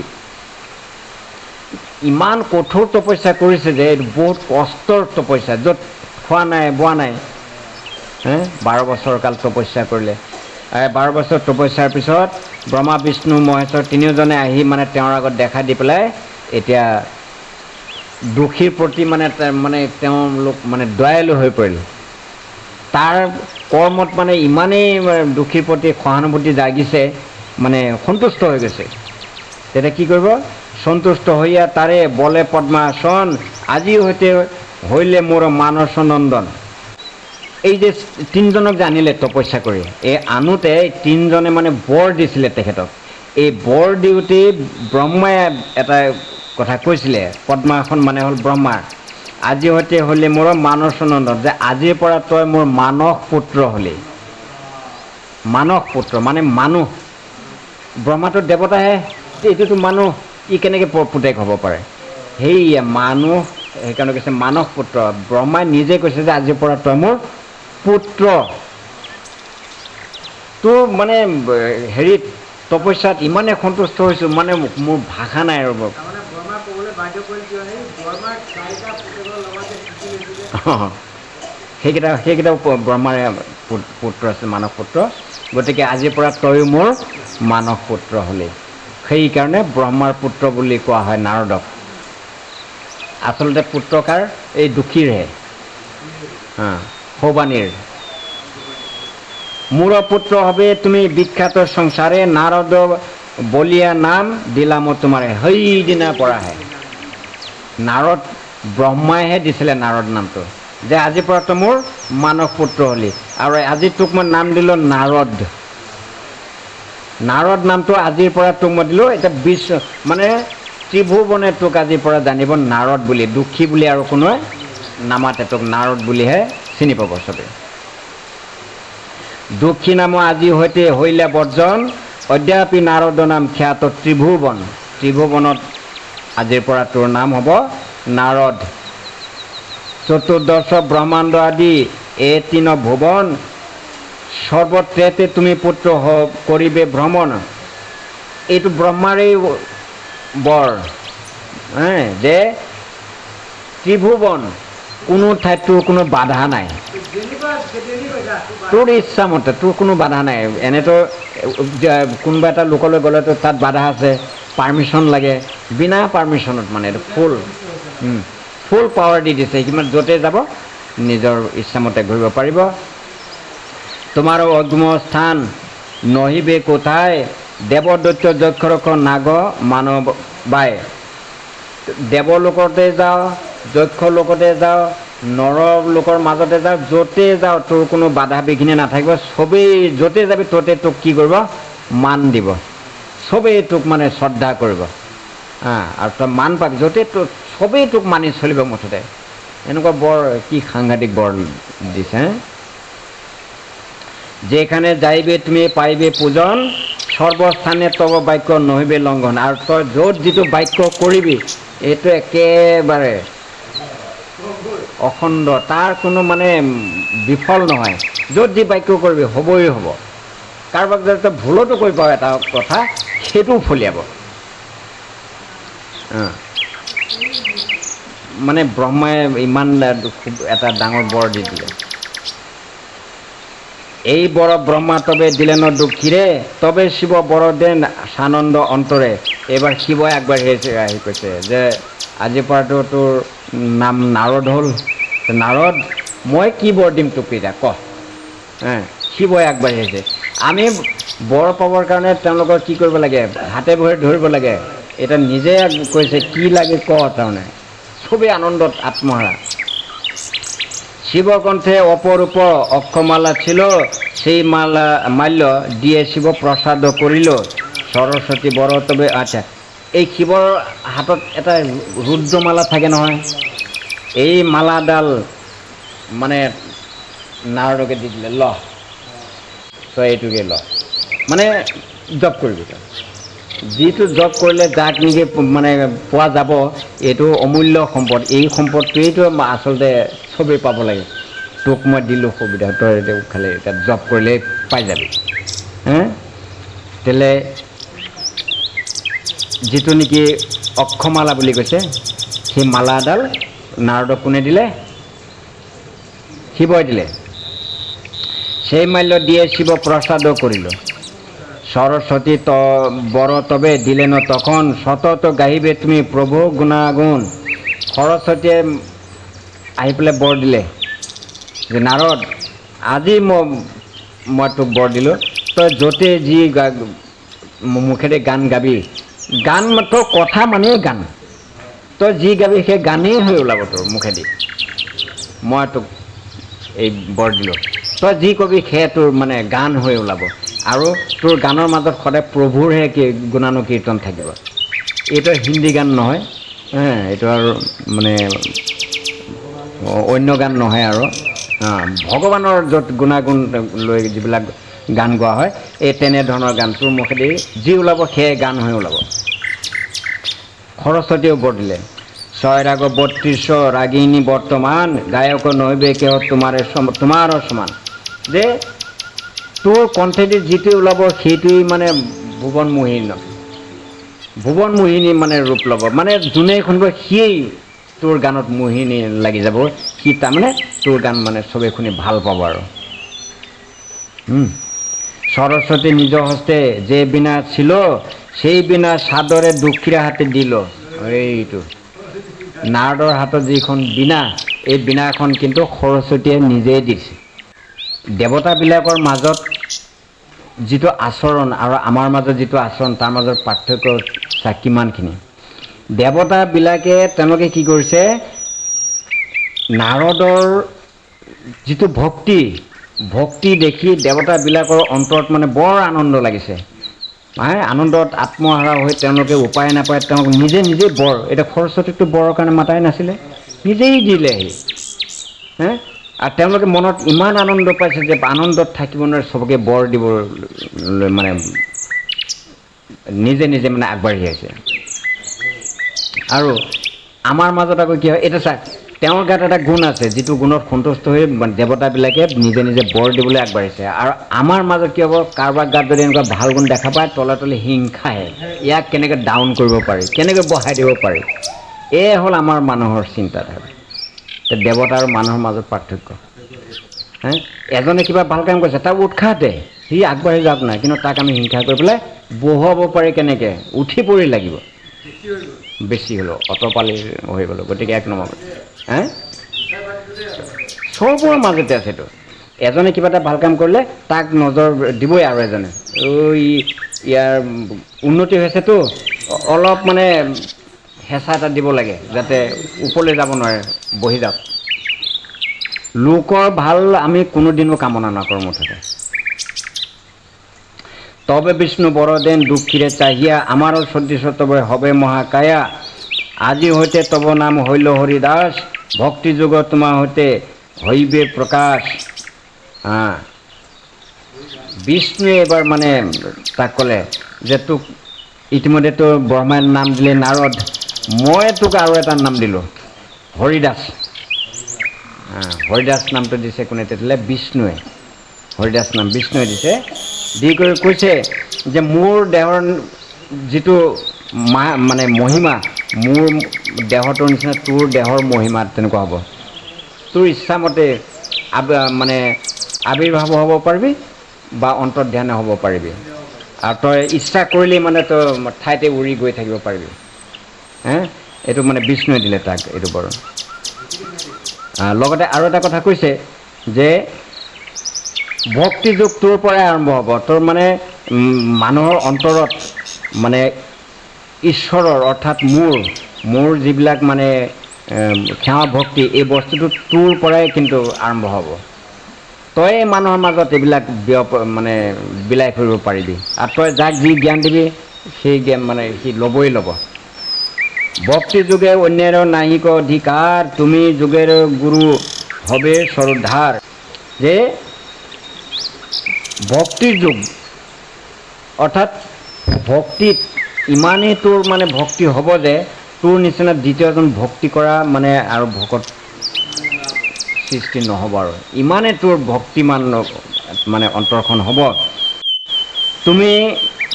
ইমান কঠোৰ তপস্যা কৰিছে যে, বহুত কষ্টৰ তপস্যা, য'ত খোৱা নাই বোৱা নাই। ১২ বছৰ কাল তপস্যা কৰিলে। ১২ বছৰ তপস্যাৰ পিছত ব্ৰহ্মা বিষ্ণু মহেশ্বৰ তিনিওজনে আহি মানে তেওঁৰ আগত দেখা দি পেলাই এতিয়া দুখীৰ প্ৰতি মানে তেওঁলোক মানে দয়ালু হৈ পৰিল। তাৰ কৰ্মত মানে ইমানেই দুখীৰ প্ৰতি সহানুভূতি জাগিছে, মানে সন্তুষ্ট হৈ গৈছে। তেতিয়া কি কৰিব, সন্তুষ্ট হইয়া তাৰে বলে পদ্মাসন, আজি সৈতে হইলে মোৰ মানস নন্দন। এই যে তিনিজনক যে আনিলে তপস্যা কৰি, এই আনোতে তিনিজনে মানে বৰ দিছিলে তেখেতক। এই বৰ দিওঁতেই ব্ৰহ্মাই এটা কথা কৈছিলে, পদ্মাসন মানে হ'ল ব্ৰহ্মাৰ, আজি সৈতে হ'লে মোৰ মানস নন্দন, যে আজিৰ পৰা তই মোৰ মানস পুত্ৰ হ'লি। মানস পুত্ৰ মানে মানুহ, ব্ৰহ্মাটো দেৱতাহে, এইটোতো মানুহ, ই কেনেকৈ পুতেক হ'ব পাৰে। সেয়া মানুহ, সেইকাৰণে কৈছে মানস পুত্ৰ। ব্ৰহ্মাই নিজে কৈছে যে আজিৰ পৰা তই মোৰ পুত্ৰ। তোৰ মানে হেৰিত তপস্যাত ইমানে সন্তুষ্ট হৈছোঁ, মানে মোৰ ভাষা নাই আৰু। সেইকেইটা ব্ৰহ্মাৰে পুত্ৰ আছে, মানস পুত্ৰ। গতিকে আজিৰ পৰা তয়ো মোৰ মানস পুত্ৰ হ'লি। সেইকাৰণে ব্ৰহ্মাৰ পুত্ৰ বুলি কোৱা হয় নাৰদক। আচলতে পুত্ৰ কাৰ, এই দুখীৰহে, সৌবানীৰ। মোৰ পুত্ৰ হবে তুমি বিখ্যাত সংসাৰে, নাৰদ বলিয়া নাম দিলাম তোমাৰে। সেইদিনাৰ পৰাহে নাৰদ, ব্ৰহ্মাইহে দিছিলে নাৰদ নামটো, যে আজিৰ পৰা তই মোৰ মানস পুত্ৰ হ'লি। আৰু আজি তোক মই নাম দিলোঁ নাৰদ। নাৰদ নামটো আজিৰ পৰা তোক মই দিলোঁ। এতিয়া মানে ত্ৰিভুৱনে তোক আজিৰ পৰা জানিব নাৰদ বুলি, দুখী বুলি আৰু কোনোৱে নামাতে, তোক নাৰদ বুলিহে চিনি পাব চবে। দুখী নাম আজি সৈতে হইলে বৰ্জন, অদ্যাপি নাৰদ নাম খ্যাত ত্ৰিভুৱন। ত্ৰিভুৱনত আজিৰ পৰা তোৰ নাম হ'ব নাৰদ। চতুৰ্দশ ব্ৰহ্মাণ্ড আদি এ তিন ভুৱন, সৰ্বত্ৰেতে তুমি পুত্ৰ কৰিবে ভ্ৰমণ। এইটো ব্ৰহ্মাৰেই বৰ, যে ত্ৰিভুৱন, কোনো ঠাইত তোৰ কোনো বাধা নাই, তোৰ ইচ্ছামতে, তোৰ কোনো বাধা নাই। এনেতো কোনোবা এটা লোকলৈ গ'লেতো তাত বাধা আছে, পাৰ্মিশ্যন লাগে। বিনা পাৰ্মিশ্যনত মানে এইটো ফুল পাৱাৰ দি দিছে, কিমান য'তে যাব নিজৰ ইচ্ছামতে ঘূৰিব পাৰিব। তোমাৰো অগ্ম স্থান নহিবে কোথায়, দেৱদৈত্য যক্ষৰক্ষ নাগ মানৱ বাই। দেৱলোকতে যাওঁ, যক্ষ লোকতে যাওঁ, নৰ লোকৰ মাজতে যাওঁ, য'তে যাওঁ তোৰ কোনো বাধা বিঘিনি নাথাকিব। চবেই য'তে যাবি ত'তে তোক কি কৰিব, মান দিব। চবেই তোক মানে শ্ৰদ্ধা কৰিব, আৰু তই মান পাবি য'তে তোক, চবেই তোক মানি চলিব মুঠতে। এনেকুৱা বৰ কি সাংঘাতিক বৰ দিছে। যেখানে যাইবে তুমি পাইবে পূজন, সৰ্বস্থানে তব বাক্য নহিবে লংঘন। আৰু তই য'ত যিটো বাক্য কৰিবি এইটো একেবাৰে অখণ্ড, তাৰ কোনো মানে বিফল নহয়। য'ত যি বাক্য কৰিবি হ'বই হ'ব। কাৰোবাক যদি তই ভুলতো কৈ পাওঁ এটা কথা, সেইটোও ফলিয়াব। মানে ব্ৰহ্মাই ইমান খুব এটা ডাঙৰ বৰ দি দিলে। এই বৰ ব্ৰহ্মা তবে দিলেন দুঃখীৰে, তবে শিৱ বৰ দেন সানন্দ অন্তৰে। এইবাৰ শিৱই আগবাঢ়ি আহি কৈছে যে আজিৰ পৰাতো তোৰ নাম নাৰদ হ'ল। নাৰদ, মই কি বৰ দিম তোক এতিয়া ক। শিৱই আগবাঢ়ি আহিছে। আমি বৰ পাবৰ কাৰণে তেওঁলোকৰ কি কৰিব লাগে, হাতে ভৰি ধৰিব লাগে। এতিয়া নিজে কৈছে কি লাগে ক। তাৰমানে চবেই আনন্দত আত্মহাৰা। শিৱ কণ্ঠে অপৰূপ অক্ষমালা ছিল, সেই মাল্য দিয়ে শিৱ প্ৰসাদ কৰিল। সৰস্বতী বৰ তবে, আচ্ছা, এই শিৱৰ হাতত এটা ৰুদ্ৰমালা থাকে নহয়, এই মালাডাল মানে নাৰদকে দি দিলে, ল তই এইটোকে ল, মানে জপ কৰিবি তই। যিটো জপ কৰিলে যাক নেকি মানে পোৱা যাব, এইটো অমূল্য সম্পদ। এই সম্পদটোৱেইতো আচলতে চবেই পাব লাগে। তোক মই দিলোঁ সুবিধা, তই খালি এতিয়া জপ কৰিলেই পাই যাবি। তেলে যিটো নেকি অক্ষমালা বুলি কৈছে, সেই মালাডাল নাৰদক কোনে দিলে? শিৱই দিলে। সেই মাল্য দিয়ে শিৱ প্ৰসাদ কৰিল। সৰস্বতী বড় তবে দিলেন তখন, সতত গাইবে তুমি প্ৰভু গুণাগুণ। সৰস্বতীয়ে আহি পেলাই বৰ দিলে যে নাৰদ, আজি মই তোক বৰ দিলোঁ, তই য'তে যি মুখেৰে গান গাবি, গান তোৰ কথা মানেই গান, তই যি গাবি সেই গানেই হৈ ওলাব তোৰ মুখেদি। মই তোক এই বৰ দিলোঁ, তই যি কবি সেই তোৰ মানে গান হৈ ওলাব। আৰু তোৰ গানৰ মাজত সদায় প্ৰভুৰহে গুণানুকীৰ্তন থাকিব। এইটো হিন্দী গান নহয়, এইটো আৰু মানে অন্য গান নহয় আৰু ভগৱানৰ য'ত গুণাগুণ লৈ যিবিলাক গান গোৱা হয়, এই তেনেধৰণৰ গান তোৰ মুখেদি যি ওলাব সেয়ে গান হৈ ওলাব। সৰস্বতীয়েও বৰ দিলে, ছয় ৰাগ ৩২ ৰাগিনী বৰ্তমান, গায়ক নৈবে কেহ তোমাৰো সমান। যে তোৰ কণ্ঠেদি যিটো ওলাব সেইটোৱেই মানে ভুৱন মোহিনী মানে ৰূপ ল'ব। মানে যোনে শুনিব সিয়েই তোৰ গানত মোহিনী লাগি যাব। সি তাৰমানে তোৰ গান মানে চবেই শুনি ভাল পাব আৰু। সৰস্বতী নিজ হস্তে যে বিনা ছিল, সেই বিনা সাদৰে দুঃখীৰ হাতে দিল। এইটো নাৰদৰ হাতত যিখন বীণা, এই বীণাখন কিন্তু সৰস্বতীয়ে নিজেই দিছে। দেৱতাবিলাকৰ মাজত যিটো আচৰণ আৰু আমাৰ মাজত যিটো আচৰণ, তাৰ মাজত পাৰ্থক্য কিমানখিনি। দেৱতাবিলাকে তেওঁলোকে কি কৰিছে, নাৰদৰ যিটো ভক্তি দেখি দেৱতাবিলাকৰ অন্তৰত মানে বৰ আনন্দ লাগিছে। আনন্দত আত্মহাৰা হৈ তেওঁলোকে উপায় নাপায়, তেওঁলোকে নিজে বৰ, এতিয়া সৰস্বতীকতো বৰৰ কাৰণে মাতাই নাছিলে, নিজেই দিলেহি। আৰু তেওঁলোকে মনত ইমান আনন্দ পাইছে যে আনন্দত থাকিব নোৱাৰে, চবকে বৰ দিবলৈ মানে নিজে মানে আগবাঢ়ি আহিছে। আৰু আমাৰ মাজত আকৌ কি হয়, এটা চাওক, তেওঁৰ গাত এটা গুণ আছে, যিটো গুণত সন্তুষ্ট হৈ দেৱতাবিলাকে নিজে বৰ দিবলৈ আগবাঢ়িছে। আৰু আমাৰ মাজত কি হ'ব, কাৰোবাৰ গাত যদি এনেকুৱা ভাল গুণ দেখা পায়, তলে হিংসাহে, ইয়াক কেনেকৈ ডাউন কৰিব পাৰি, কেনেকৈ বঢ়াই দিব পাৰি, এয়ে হ'ল আমাৰ মানুহৰ চিন্তাধাৰা। দেৱতা আৰু মানুহৰ মাজত পাৰ্থক্য। এজনে কিবা ভাল কাম কৰিছে, তাক উৎসাহ দে, সি আগবাঢ়ি যাওক নাই, কিন্তু তাক আমি হিংসা কৰি পেলাই বহুৱাব পাৰি কেনেকৈ, উঠি পৰি লাগিব, বেছি হ'লো, অটপালি হৈ গ'লো। গতিকে ১ নম্বৰ চবৰে মাজতে আছে এইটো। এজনে কিবা এটা ভাল কাম কৰিলে তাক নজৰ দিবই, আৰু এজনে ইয়াৰ উন্নতি হৈছেতো, অলপ মানে হেঁচা এটা দিব লাগে, যাতে ওপৰলৈ যাব নোৱাৰে, বহি যাওক। লোকৰ ভাল আমি কোনোদিনো কামনা নকৰোঁ মুঠতে। তবে বিষ্ণু বড়দেন দুঃখীরে চাহিয়া, আমারও সদৃশ তবে হবে মহাকায়া। আজি হইতে তব নাম হইল হরিদাস, ভক্তি যুগ তোমা হইতে হইবে প্রকাশ। বিষ্ণুৱে এবাৰ মানে তাক ক'লে যে তোক ইতিমধ্যে তোৰ ব্ৰহ্মাই নাম দিলে নাৰদ, মই তোক আৰু এটা নাম দিলোঁ, হৰিদাস। হৰিদাস নামটো দিছে কোনে তেতিয়াহ'লে বিষ্ণুৱে হৰিদাস নাম বিষ্ণুৱে দিছে দি কৰি কৈছে যে মোৰ দেহৰ যিটো মানে মহিমা মোৰ দেহটোৰ নিচিনা তোৰ দেহৰ মহিমা তেনেকুৱা হ'ব তোৰ ইচ্ছামতে মানে আবিৰ্ভাৱ হ'ব পাৰিবি বা অন্তৰ্ধানে হ'ব পাৰিবি আৰু তই ইচ্ছা কৰিলেই মানে তই ঠাইতে উৰি গৈ থাকিব পাৰিবি এইটো মানে বিষ্ণুৱে দিলে তাক এইটো বৰণ লগতে আৰু এটা কথা কৈছে যে ভক্তি যোগ তোৰ পৰাই আৰম্ভ হ'ব তোৰ মানে মানুহৰ অন্তৰত মানে ঈশ্বৰৰ অৰ্থাৎ মোৰ যিবিলাক মানে সেৱা ভক্তি এই বস্তুটো তোৰ পৰাই কিন্তু আৰম্ভ হ'ব তই মানুহৰ মাজত এইবিলাক মানে বিলাই ফুৰিব পাৰিবি আৰু তই যাক যি জ্ঞান দিবি সেই জ্ঞান মানে সি ল'বই ল'ব ভক্তি যোগে অন্যেৰ নাহিক অধিকাৰ তুমি যোগেৰ গুৰু হবে সৰোদ্ধাৰ যে ভক্তিৰ যুগ অৰ্থাৎ ভক্তিত ইমানেই তোৰ মানে ভক্তি হ'ব যে তোৰ নিচিনা দ্বিতীয়জন ভক্তি কৰা মানে আৰু ভকত সৃষ্টি নহ'ব আৰু ইমানে তোৰ ভক্তিমান মানে অন্তৰখন হ'ব তুমি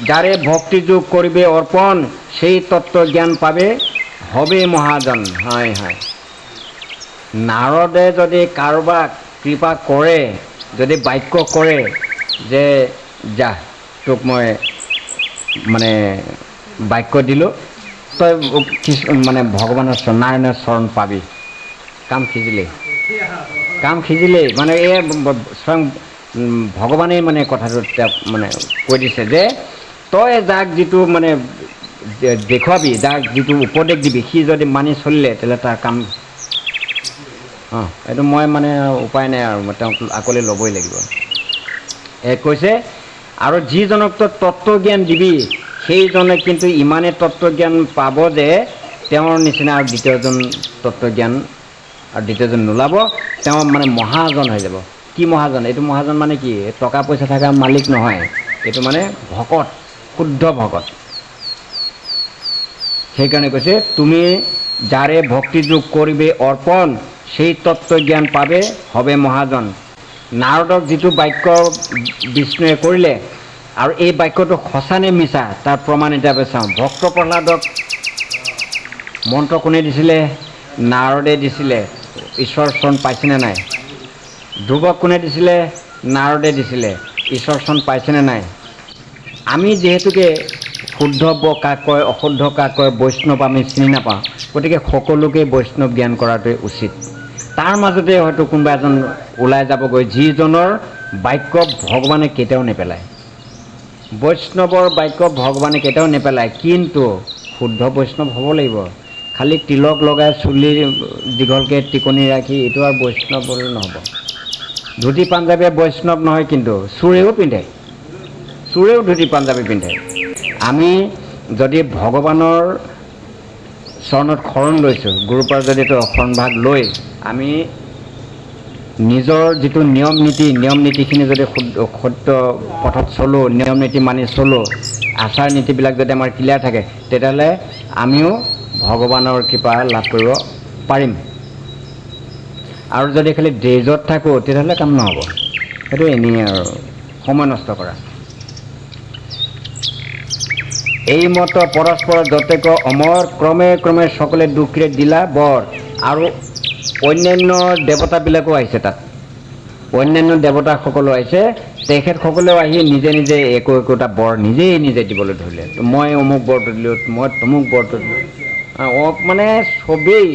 যাৰে ভক্তি যোগ কৰিবে অৰ্পণ সেই তত্ত্ব জ্ঞান পাবে হবে মহাজন হয় হয় নাৰদে যদি কাৰোবাক কৃপা কৰে যদি বাক্য কৰে যে যা তোক মই মানে বাক্য দিলোঁ তই মানে ভগৱানৰ নাৰায়ণৰ চৰণ পাবি কাম সিজিলেই মানে এই স্বয়ং ভগৱানেই মানে কথাটো তেওঁক মানে কৈ দিছে যে তই যাক যিটো মানে দেখুৱাবি যাক যিটো উপদেশ দিবি সি যদি মানি চলিলে তেতিয়াহ'লে তাৰ কাম এইটো মই মানে উপায় নাই আৰু তেওঁক আকলে ল'বই লাগিব কৈছে আৰু যিজনক তই তত্ত্বজ্ঞান দিবি সেইজনে কিন্তু ইমানেই তত্ত্বজ্ঞান পাব যে তেওঁৰ নিচিনা আৰু দ্বিতীয়জন তত্ত্বজ্ঞান আৰু দ্বিতীয়জন নোলাব তেওঁ মানে মহাজন হৈ যাব কি মহাজন এইটো মহাজন মানে কি টকা পইচা থকা মালিক নহয় এইটো মানে ভকত শুদ্ধ ভকত সেইকাৰণে কৈছে তুমি যাৰে ভক্তি যোগ কৰিবে অৰ্পণ সেই তত্ত্বজ্ঞান পাবে হবে মহাজন নাৰদক যিটো বাক্য বিষ্ণুৱে কৰিলে আৰু এই বাক্যটো সঁচা নে মিছা তাৰ প্ৰমাণ হিচাপে চাওঁ ভক্ত প্ৰহ্লাদক মন্ত্ৰ কোনে দিছিলে নাৰদে দিছিলে ঈশ্বৰৰ চৰণ পাইছেনে নাই ধ্ৰুৱক কোনে দিছিলে নাৰদে দিছিলে ঈশ্বৰৰ চৰণ পাইছেনে নাই আমি যিহেতুকে শুদ্ধ কাক কয় অশুদ্ধ কাক কয় বৈষ্ণৱ আমি চিনি নাপাওঁ গতিকে সকলোকে বৈষ্ণৱ জ্ঞান কৰাটোৱে উচিত তাৰ মাজতে হয়তো কোনোবা এজন ওলাই যাবগৈ যিজনৰ বাক্য ভগৱানে কেতিয়াও নেপেলায় বৈষ্ণৱৰ বাক্য ভগৱানে কেতিয়াও নেপেলায় কিন্তু শুদ্ধ বৈষ্ণৱ হ'ব লাগিব খালি তিলক লগাই চুলি দীঘলকৈ টিকনি ৰাখি এইটো আৰু বৈষ্ণৱ বুলি নহ'ব ধুতি পাঞ্জাবীয়ে বৈষ্ণৱ নহয় কিন্তু চোৰেও পিন্ধে চোৰেও ধুতি পাঞ্জাবী পিন্ধে আমি যদি ভগৱানৰ চৰণত শৰণ লৈছোঁ গুৰুৰ পৰা যদি শৰণভাগ লৈ আমি নিজৰ যিটো নিয়ম নীতিখিনি যদি সত্য পথত চলোঁ নিয়ম নীতি মানি চলোঁ আচাৰ নীতিবিলাক যদি আমাৰ ক্লিয়াৰ থাকে তেতিয়াহ'লে আমিও ভগৱানৰ কৃপা লাভ কৰিব পাৰিম আৰু যদি খালি ড্ৰেজত থাকোঁ তেতিয়াহ'লে কাম নহ'ব সেইটো এনেই আৰু সময় নষ্ট কৰা এই মত পৰস্পৰ যতেক অমৰ ক্ৰমে ক্ৰমে সকলে দুখৰে দিলা বৰ আৰু অন্যান্য দেৱতাবিলাকো আহিছে তাত অন্যান্য দেৱতাসকলো আহিছে তেখেতসকলেও আহি নিজে নিজে একোটা বৰ নিজে দিবলৈ ধৰিলে মই অমুক বৰটো দিলোঁ মই তমুক বৰটো দিলোঁ মানে চবেই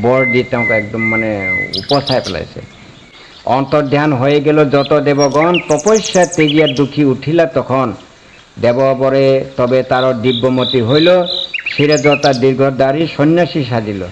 বৰ দি তেওঁক একদম মানে উপচাই পেলাইছে অন্তৰ্ধান হৈ গেল যত দেৱগণ তপস্যা তেজিয়া দুখী উঠিলা তখন দেৱবৰে তবে তাৰ দিব্যমতী হইল শিৰে যতা দীৰ্ঘ দাড়ি সন্ন্যাসী সাজিল